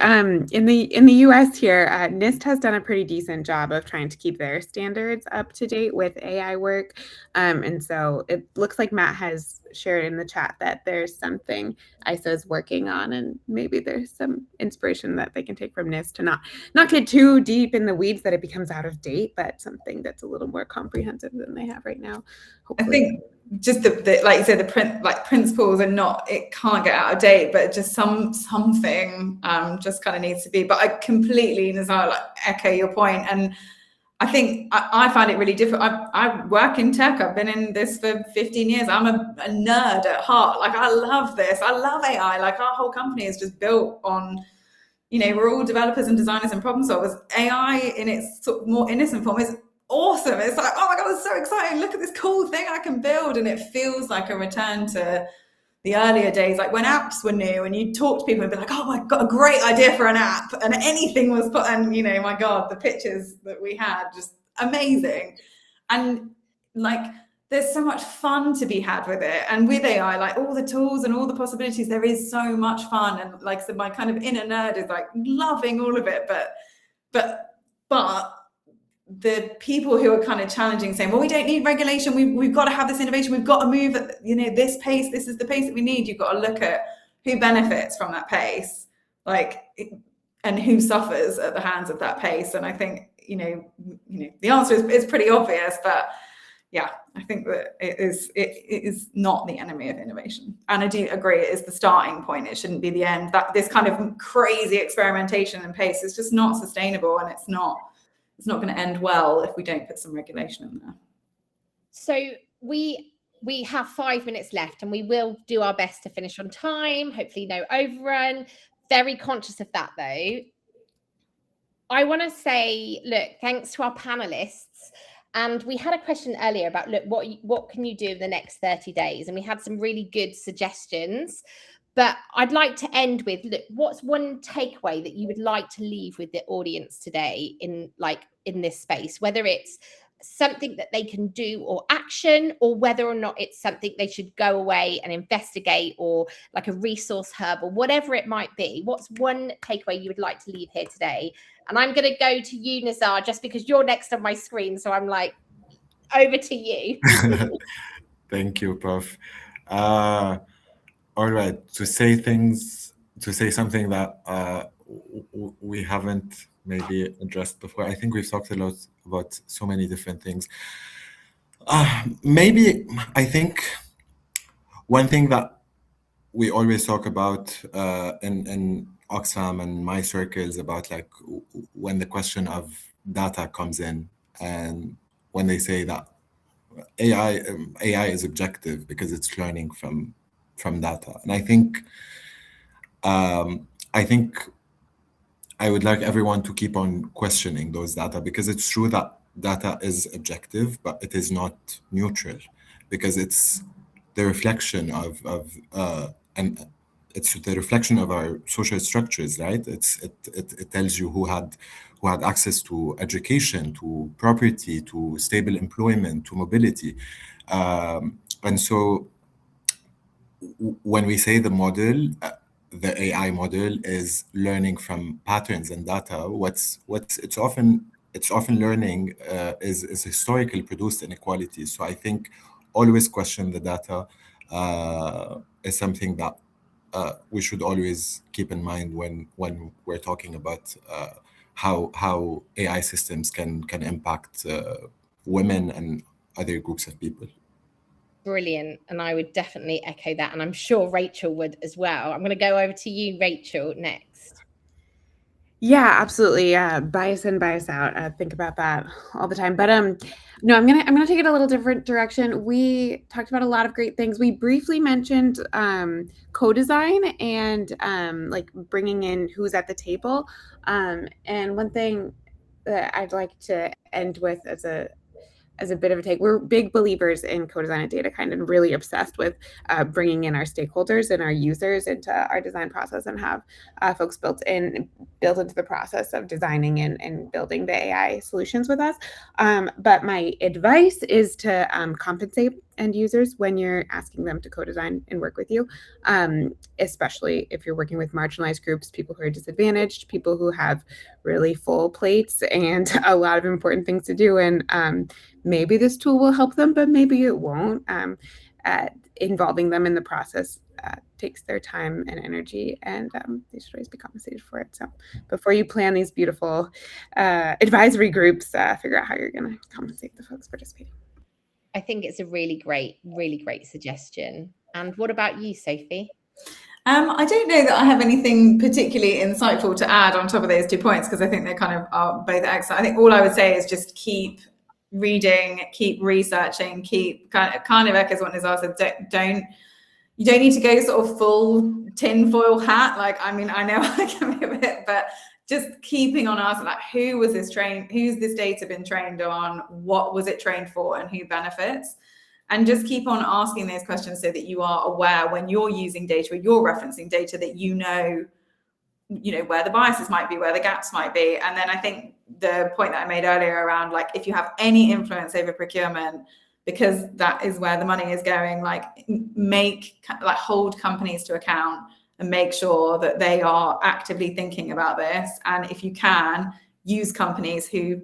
in the US here, NIST has done a pretty decent job of trying to keep their standards up to date with AI work. And so it looks like Matt has shared in the chat that there's something ISO is working on, and maybe there's some inspiration that they can take from NIST to not get too deep in the weeds that it becomes out of date, but something that's a little more comprehensive than they have right now. Hopefully. I think just the like you said, the principles are not, it can't get out of date, but just something just kind of needs to be. But I completely, Nizar, echo your point. And I think I find it really difficult. I work in tech. I've been in this for 15 years. I'm a nerd at heart. Like, I love this. I love AI. Like, our whole company is just built on, we're all developers and designers and problem solvers. AI in its sort of more innocent form is awesome. It's like, oh my God, it's so exciting. Look at this cool thing I can build. And it feels like a return to the earlier days, like when apps were new and you talk to people and be like, oh my God, a great idea for an app, and anything was put, and my God, the pictures that we had, just amazing. And like, there's so much fun to be had with it. And with AI, like all the tools and all the possibilities, there is so much fun. And like, so my kind of inner nerd is like loving all of it, but but the people who are kind of challenging, saying, well, we don't need regulation, we've got to have this innovation, we've got to move at this pace, this is the pace that we need. You've got to look at who benefits from that pace, and who suffers at the hands of that pace. And I think the answer is pretty obvious, but yeah, I think that it is not the enemy of innovation. And I do agree, it is the starting point. It shouldn't be the end. That this kind of crazy experimentation and pace is just not sustainable, and it's not going to end well if we don't put some regulation in there. So we have 5 minutes left, and we will do our best to finish on time, hopefully no overrun. Very conscious of that though. I want to say, look, thanks to our panelists. And we had a question earlier about, look, what can you do in the next 30 days? And we had some really good suggestions. But I'd like to end with, look, what's one takeaway that you would like to leave with the audience today in this space, whether it's something that they can do or action, or whether or not it's something they should go away and investigate, or like a resource hub, or whatever it might be. What's one takeaway you would like to leave here today? And I'm going to go to you, Nizar, just because you're next on my screen. So I'm like, over to you. Thank you, Prof. All right, to say something that we haven't maybe addressed before. I think we've talked a lot about so many different things. Maybe I think one thing that we always talk about in Oxfam and my circles about, like, when the question of data comes in, and when they say that AI is objective because it's learning from data. And I think I would like everyone to keep on questioning those data, because it's true that data is objective, but it is not neutral, because it's the reflection of and it's the reflection of our social structures, right? It tells you who had access to education, to property, to stable employment, to mobility, and so when we say the model, the AI model is learning from patterns and data, it's often learning is historically produced inequalities. So I think always question the data is something that we should always keep in mind when we're talking about how AI systems can impact women and other groups of people. Brilliant. And I would definitely echo that. And I'm sure Rachel would as well. I'm going to go over to you, Rachel, next. Yeah, absolutely. Bias in, bias out. Think about that all the time. But no, I'm gonna take it a little different direction. We talked about a lot of great things. We briefly mentioned co-design and like bringing in who's at the table. And one thing that I'd like to end with as a bit of a take, we're big believers in co-design and DataKind, and really obsessed with bringing in our stakeholders and our users into our design process, and have folks built into the process of designing and building the AI solutions with us. But my advice is to compensate end users when you're asking them to co-design and work with you, especially if you're working with marginalized groups, people who are disadvantaged, people who have really full plates and a lot of important things to do. And maybe this tool will help them, but maybe it won't. Involving them in the process takes their time and energy, and they should always be compensated for it. So before you plan these beautiful advisory groups, figure out how you're going to compensate the folks participating. I think it's a really great suggestion. And what about you, Sophie? I don't know that I have anything particularly insightful to add on top of those 2 points, because I think they kind of are both excellent. I think all I would say is just keep reading, keep researching, keep kind of echoes what Nizar said. You don't need to go sort of full tinfoil hat. Like, I mean, I know I can be a bit, but just keeping on asking, like, who's this data been trained on? What was it trained for, and who benefits? And just keep on asking those questions so that you are aware when you're using data or you're referencing data, that you know where the biases might be, where the gaps might be. And then I think the point that I made earlier around, like, if you have any influence over procurement, because that is where the money is going, like, hold companies to account and make sure that they are actively thinking about this. And if you can, use companies who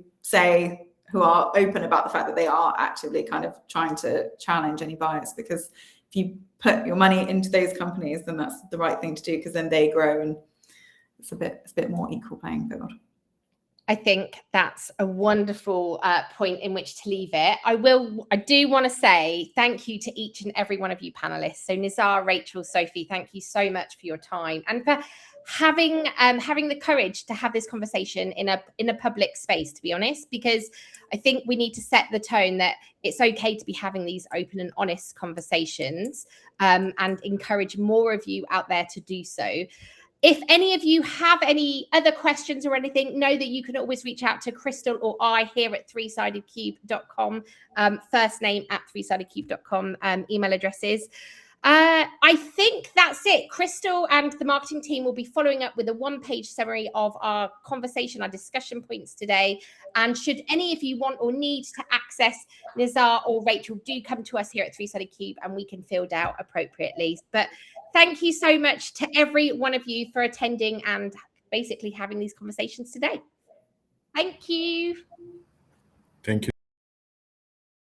are open about the fact that they are actively kind of trying to challenge any bias, because if you put your money into those companies, then that's the right thing to do, because then they grow and it's a bit more equal playing field. I think that's a wonderful point in which to leave it. I do want to say thank you to each and every one of you panelists. So Nizar, Rachel, Sophie, thank you so much for your time and for having the courage to have this conversation in a public space, to be honest, because I think we need to set the tone that it's okay to be having these open and honest conversations, and encourage more of you out there to do so. If any of you have any other questions or anything, know that you can always reach out to Crystal or I here at threesidedcube.com, first name at threesidedcube.com, email addresses. I think that's it. Crystal and the marketing team will be following up with a one-page summary of our conversation, our discussion points today. And should any of you want or need to access Nizar or Rachel, do come to us here at Three-Sided Cube and we can field out appropriately. But thank you so much to every one of you for attending and basically having these conversations today. Thank you. Thank you.